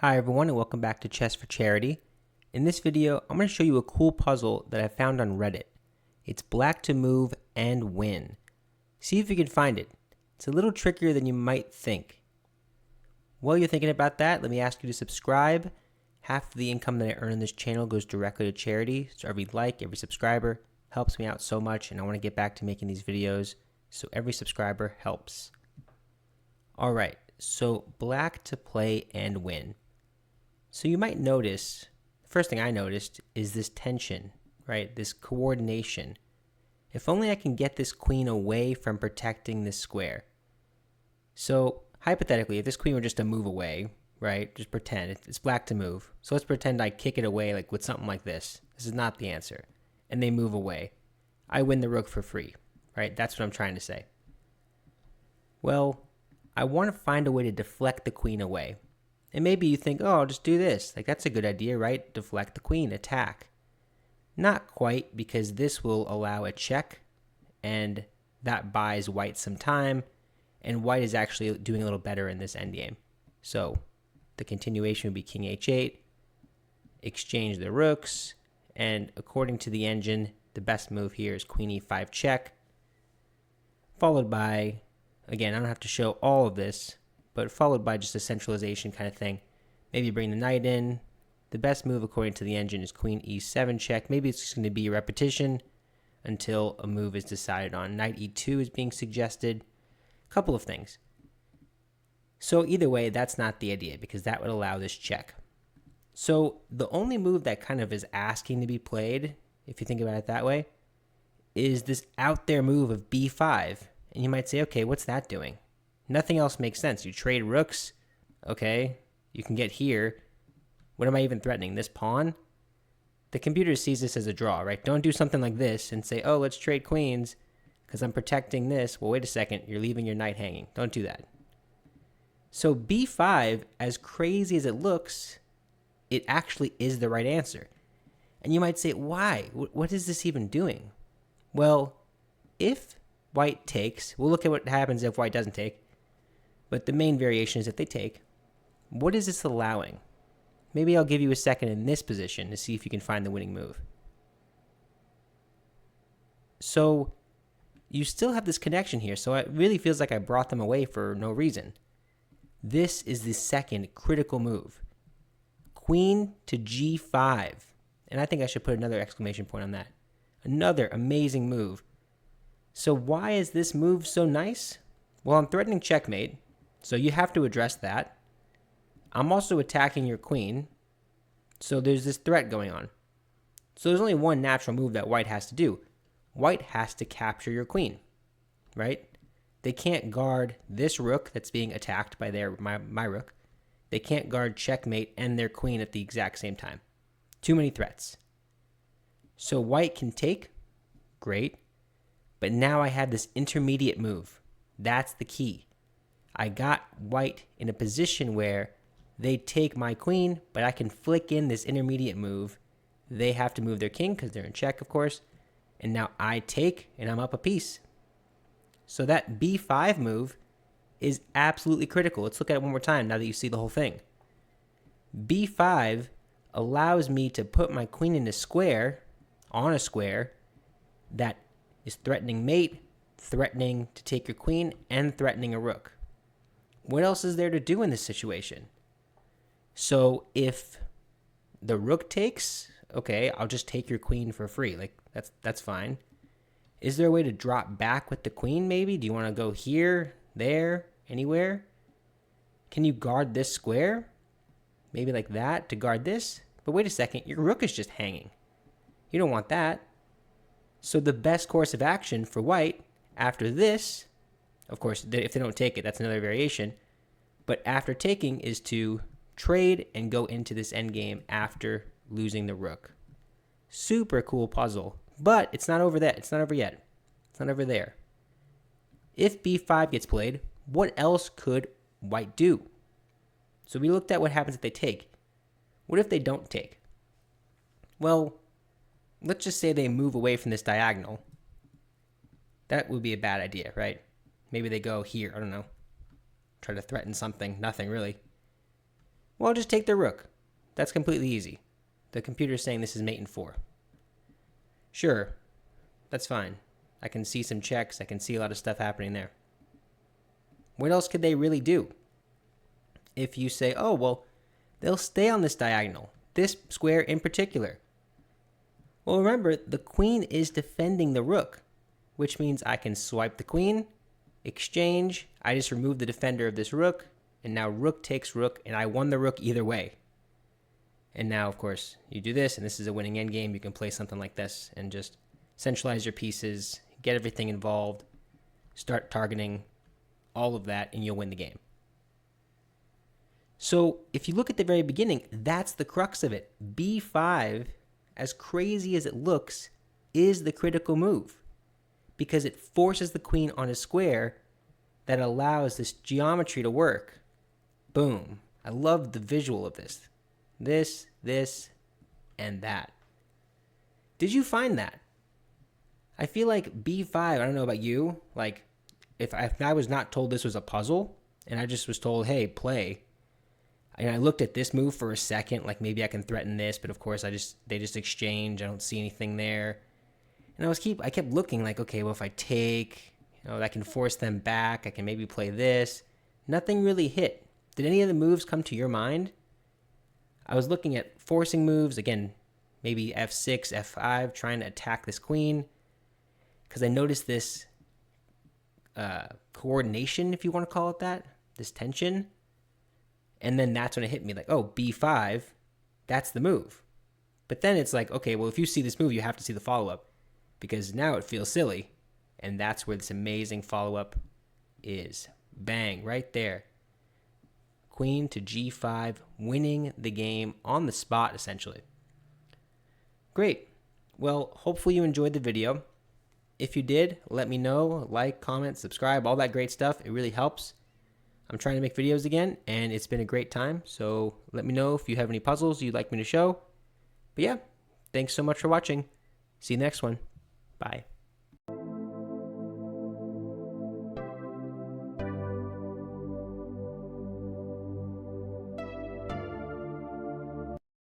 Hi everyone and welcome back to Chess for Charity. In this video, I'm going to show you a cool puzzle that I found on Reddit. It's black to move and win. See if you can find it. It's a little trickier than you might think. While you're thinking about that, let me ask you to subscribe. Half of the income that I earn on this channel goes directly to charity, so every like, every subscriber helps me out so much, and I want to get back to making these videos, so every subscriber helps. Alright, so black to play and win. So you might notice, the first thing I noticed is this tension, right? This coordination. If only I can get this queen away from protecting this square. So hypothetically, if this queen were just to move away, right? Just pretend it's black to move. So let's pretend I kick it away like with something like this. This is not the answer. And they move away. I win the rook for free, right? That's what I'm trying to say. Well, I want to find a way to deflect the queen away. And maybe you think, oh, I'll just do this. Like, that's a good idea, right? Deflect the queen, attack. Not quite, because this will allow a check, and that buys white some time, and white is actually doing a little better in this endgame. So the continuation would be king h8, exchange the rooks, and according to the engine, the best move here is queen e5 check, followed by, again, I don't have to show all of this, but followed by just a centralization kind of thing. Maybe bring the knight in. The best move according to the engine is queen e7 check. Maybe it's just going to be a repetition until a move is decided on. Knight e2 is being suggested. A couple of things. So either way, that's not the idea because that would allow this check. So the only move that kind of is asking to be played, if you think about it that way, is this out there move of b5. And you might say, okay, what's that doing? Nothing else makes sense. You trade rooks. Okay, you can get here. What am I even threatening? This pawn? The computer sees this as a draw, right? Don't do something like this and say, oh, let's trade queens because I'm protecting this. Well, wait a second. You're leaving your knight hanging. Don't do that. So b5, as crazy as it looks, it actually is the right answer. And you might say, why? What is this even doing? Well, if white takes, we'll look at what happens if white doesn't take. But the main variation is if they take. What is this allowing? Maybe I'll give you a second in this position to see if you can find the winning move. So you still have this connection here, so it really feels like I brought them away for no reason. This is the second critical move. Queen to g5. And I think I should put another exclamation point on that. Another amazing move. So why is this move so nice? Well, I'm threatening checkmate. So you have to address that. I'm also attacking your queen. So there's this threat going on. So there's only one natural move that white has to do. White has to capture your queen, right? They can't guard this rook that's being attacked by my rook. They can't guard checkmate and their queen at the exact same time. Too many threats. So white can take. Great. But now I have this intermediate move. That's the key. I got white in a position where they take my queen, but I can flick in this intermediate move. They have to move their king because they're in check, of course. And now I take, and I'm up a piece. So that b5 move is absolutely critical. Let's look at it one more time now that you see the whole thing. b5 allows me to put my queen in a square, on a square, that is threatening mate, threatening to take your queen, and threatening a rook. What else is there to do in this situation? So if the rook takes, okay, I'll just take your queen for free. Like, that's fine. Is there a way to drop back with the queen maybe? Do you want to go here, there, anywhere? Can you guard this square? Maybe like that to guard this? But wait a second, your rook is just hanging. You don't want that. So the best course of action for white after this, of course, if they don't take it, that's another variation. But after taking is to trade and go into this endgame after losing the rook. Super cool puzzle. But it's not over that. It's not over yet. It's not over there. If b5 gets played, what else could white do? So we looked at what happens if they take. What if they don't take? Well, let's just say they move away from this diagonal. That would be a bad idea, right? Maybe they go here. I don't know. Try to threaten something. Nothing, really. Well, just take the rook. That's completely easy. The computer's saying this is mate in 4. Sure, that's fine. I can see some checks. I can see a lot of stuff happening there. What else could they really do? If you say, oh, well, they'll stay on this diagonal, this square in particular. Well, remember, the queen is defending the rook, which means I can swipe the queen, exchange, I just remove the defender of this rook, and now rook takes rook, and I won the rook either way. And now, of course, you do this, and this is a winning endgame. You can play something like this and just centralize your pieces, get everything involved, start targeting all of that, and you'll win the game. So if you look at the very beginning, that's the crux of it. b5, as crazy as it looks, is the critical move because it forces the queen on a square that allows this geometry to work. Boom. I love the visual of this. This, and that. Did you find that? I feel like b5, I don't know about you, like if I was not told this was a puzzle and I just was told, hey, play, and I looked at this move for a second, like maybe I can threaten this, but of course they just exchange. I don't see anything there. And I kept looking like, okay, well, if I take, I can force them back. I can maybe play this. Nothing really hit. Did any of the moves come to your mind? I was looking at forcing moves, again, maybe f6, f5, trying to attack this queen, because I noticed this coordination, if you want to call it that, this tension. And then that's when it hit me like, oh, b5, that's the move. But then it's like, okay, well, if you see this move, you have to see the follow-up because now it feels silly. And that's where this amazing follow-up is. Bang, right there. Queen to g5, winning the game on the spot, essentially. Great. Well, hopefully you enjoyed the video. If you did, let me know. Like, comment, subscribe, all that great stuff. It really helps. I'm trying to make videos again, and it's been a great time. So let me know if you have any puzzles you'd like me to show. But yeah, thanks so much for watching. See you next one. Bye.